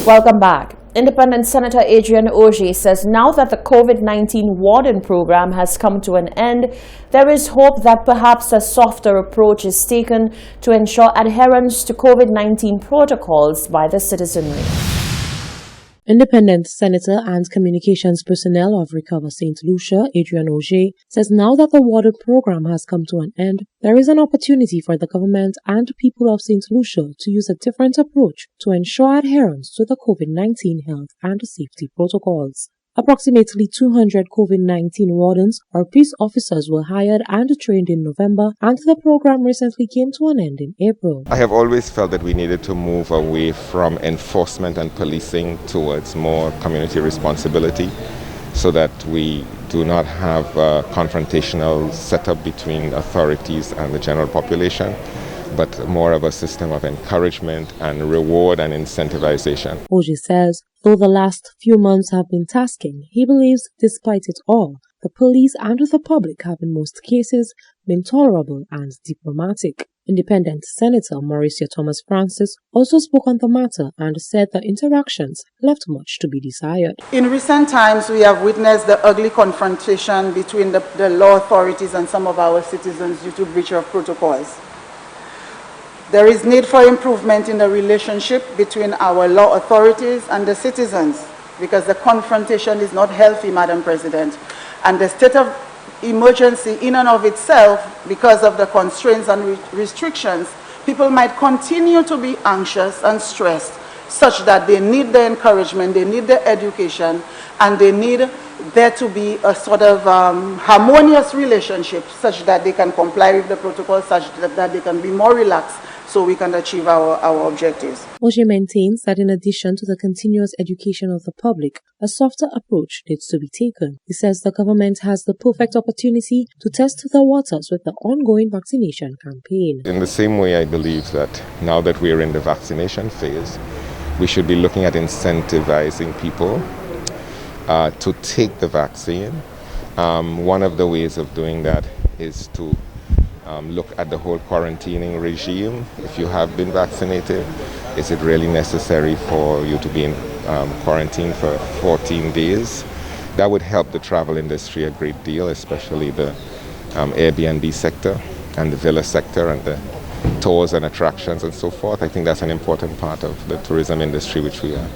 Welcome back. Independent Senator Adrian Oje says now that the COVID-19 warden program has come to an end, there is hope that perhaps a softer approach is taken to ensure adherence to COVID-19 protocols by the citizenry. Independent Senator and Communications Personnel of Recover St. Lucia, Adrian Oje, says now that the warden program has come to an end, there is an opportunity for the government and people of St. Lucia to use a different approach to ensure adherence to the COVID-19 health and safety protocols. Approximately 200 COVID-19 wardens or peace officers were hired and trained in November, and the program recently came to an end in April. I have always felt that we needed to move away from enforcement and policing towards more community responsibility so that we do not have a confrontational setup between authorities and the general population, but more of a system of encouragement and reward and incentivization. Oje says, though the last few months have been tasking, he believes despite it all, the police and the public have in most cases been tolerable and diplomatic. Independent Senator Mauricio Thomas Francis also spoke on the matter and said the interactions left much to be desired. In recent times, we have witnessed the ugly confrontation between the law authorities and some of our citizens due to breach of protocols. There is need for improvement in the relationship between our law authorities and the citizens because the confrontation is not healthy, Madam President. And the state of emergency in and of itself, because of the constraints and restrictions, people might continue to be anxious and stressed such that they need the encouragement, they need the education, and they need there to be a sort of harmonious relationship such that they can comply with the protocol, such that they can be more relaxed so we can achieve our objectives. Oje maintains that in addition to the continuous education of the public, a softer approach needs to be taken. He says the government has the perfect opportunity to test the waters with the ongoing vaccination campaign. In the same way, I believe that now that we are in the vaccination phase, we should be looking at incentivizing people to take the vaccine. One of the ways of doing that is to look at the whole quarantining regime. If you have been vaccinated, is it really necessary for you to be in quarantine for 14 days? That would help the travel industry a great deal, especially the Airbnb sector and the villa sector and the tours and attractions and so forth. I think that's an important part of the tourism industry which we are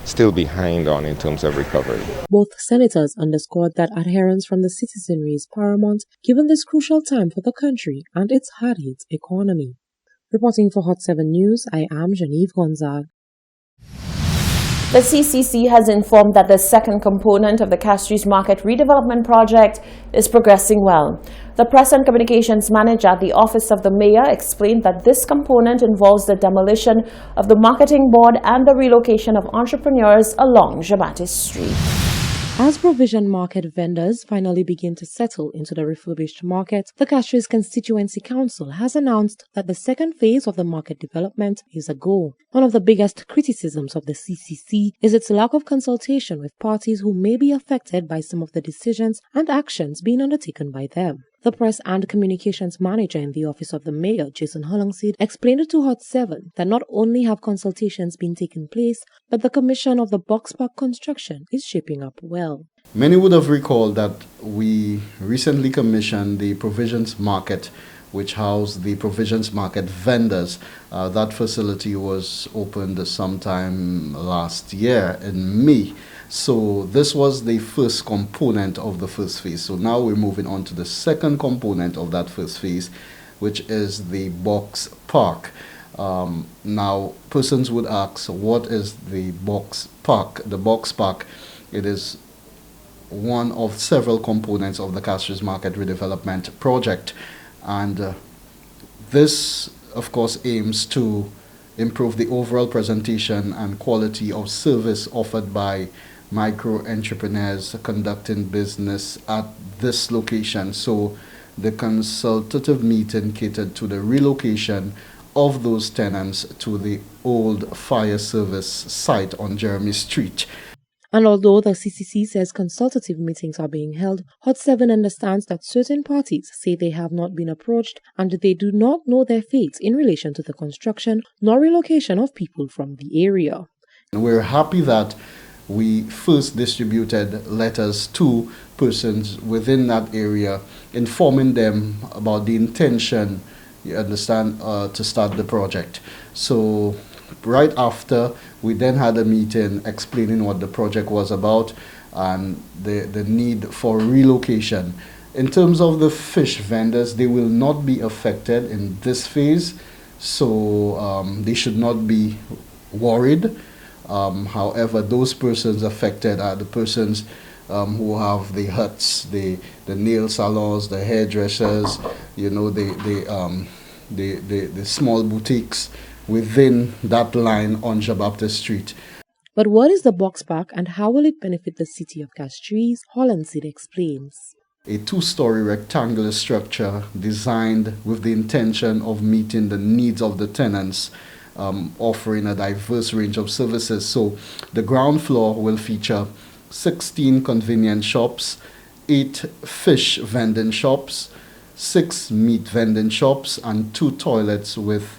still behind on in terms of recovery. Both senators underscored that adherence from the citizenry is paramount given this crucial time for the country and its hard-hit economy. Reporting for Hot 7 News, I am Genevieve Gonzague. The CCC has informed that the second component of the Castries Market redevelopment project is progressing well. The Press and Communications Manager at the Office of the Mayor explained that this component involves the demolition of the marketing board and the relocation of entrepreneurs along Jean-Baptiste Street. As provision market vendors finally begin to settle into the refurbished market, the Castries Constituency Council has announced that the second phase of the market development is a go. One of the biggest criticisms of the CCC is its lack of consultation with parties who may be affected by some of the decisions and actions being undertaken by them. The Press and Communications Manager in the Office of the Mayor, Jason Hollingshead, explained to Hot 7 that not only have consultations been taking place, but the commission of the Box Park construction is shaping up well. Many would have recalled that we recently commissioned the Provisions Market, which housed the Provisions Market vendors. That facility was opened sometime last year in May. So this was the first component of the first phase. So now we're moving on to the second component of that first phase, which is the Box Park. Now, persons would ask, what is the Box Park? The Box Park, it is one of several components of the Castries Market redevelopment project. And this, of course, aims to improve the overall presentation and quality of service offered by micro entrepreneurs conducting business at this location. So the consultative meeting catered to the relocation of those tenants to the old fire service site on Jeremy Street. And although the CCC says consultative meetings are being held, Hot 7 understands that certain parties say they have not been approached and they do not know their fate in relation to the construction nor relocation of people from the area. We're happy that we first distributed letters to persons within that area, informing them about the intention, you understand, to start the project. So right after, we then had a meeting explaining what the project was about and the need for relocation. In terms of the fish vendors, they will not be affected in this phase, so they should not be worried. However, those persons affected are the persons who have the huts, the nail salons, the hairdressers, you know, the small boutiques within that line on Jean-Baptiste Street. But what is the box park and how will it benefit the city of Castries? Hollandseed explains. A two-story rectangular structure designed with the intention of meeting the needs of the tenants, offering a diverse range of services. So the ground floor will feature 16 convenience shops, 8 fish vending shops, 6 meat vending shops, and 2 toilets with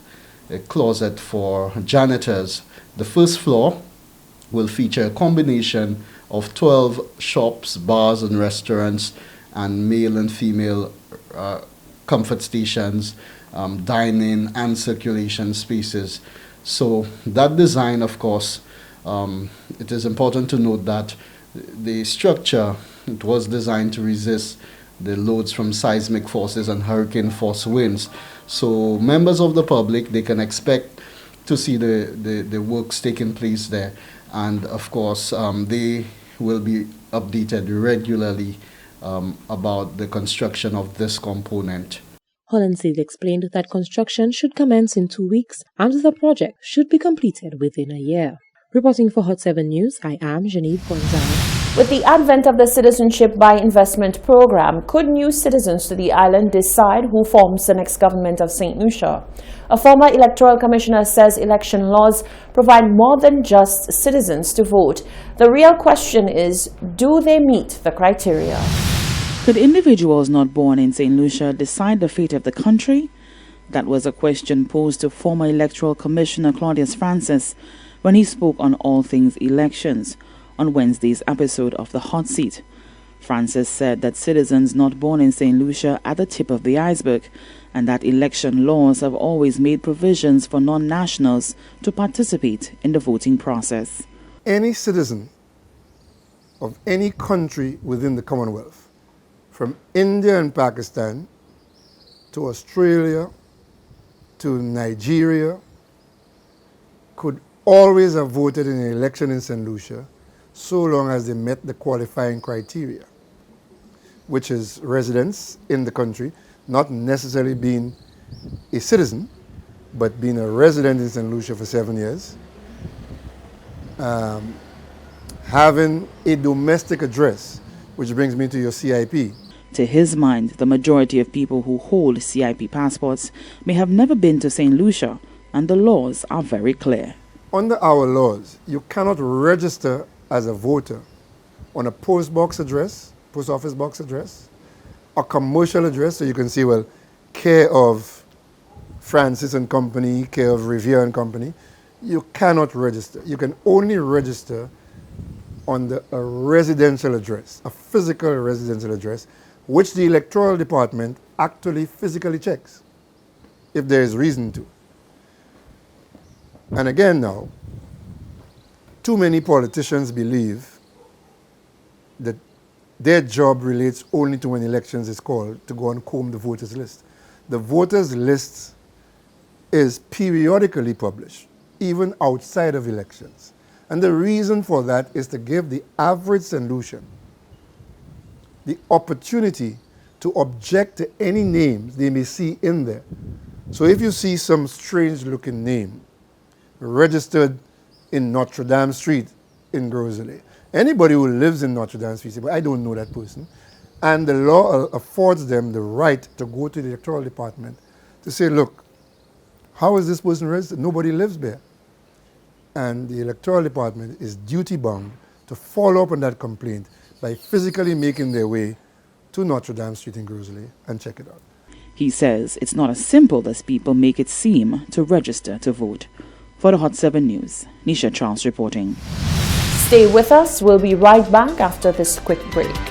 a closet for janitors. The first floor will feature a combination of 12 shops, bars, and restaurants, and male and female comfort stations, dining and circulation spaces. So that design, of course, it is important to note that the structure, it was designed to resist the loads from seismic forces and hurricane force winds. So members of the public, they can expect to see the works taking place there. And of course, they will be updated regularly about the construction of this component. Hollandseed explained that construction should commence in 2 weeks and the project should be completed within a year. Reporting for Hot 7 News, I am Genevieve Gonzalez. With the advent of the Citizenship by Investment program, could new citizens to the island decide who forms the next government of St. Lucia? A former electoral commissioner says election laws provide more than just citizens to vote. The real question is, do they meet the criteria? Could individuals not born in St. Lucia decide the fate of the country? That was a question posed to former electoral commissioner Claudius Francis when he spoke on all things elections on Wednesday's episode of The Hot Seat. Francis said that citizens not born in St. Lucia are the tip of the iceberg and that election laws have always made provisions for non-nationals to participate in the voting process. Any citizen of any country within the Commonwealth, from India and Pakistan to Australia to Nigeria, could always have voted in an election in St. Lucia so long as they met the qualifying criteria, which is residence in the country, not necessarily being a citizen, but being a resident in St. Lucia for 7 years, having a domestic address, which brings me to your CIP. To his mind, the majority of people who hold CIP passports may have never been to St. Lucia, and the laws are very clear. Under our laws, you cannot register as a voter on a post office box address, a commercial address, so you can see, well, care of Francis and Company, care of Revere and Company. You cannot register. You can only register on a residential address, a physical residential address, which the electoral department actually physically checks, if there is reason to. And again now, too many politicians believe that their job relates only to when elections is called to go and comb the voters list. The voters list is periodically published, even outside of elections. And the reason for that is to give the average St. Lucian the opportunity to object to any names they may see in there. So if you see some strange looking name registered in Notre Dame Street in Grosley, anybody who lives in Notre Dame Street, but I don't know that person, and the law affords them the right to go to the electoral department to say, look, how is this person registered? Nobody lives there. And the electoral department is duty bound to follow up on that complaint by physically making their way to Notre Dame Street in Grosley and check it out. He says it's not as simple as people make it seem to register to vote. For the Hot 7 News, Nisha Charles reporting. Stay with us. We'll be right back after this quick break.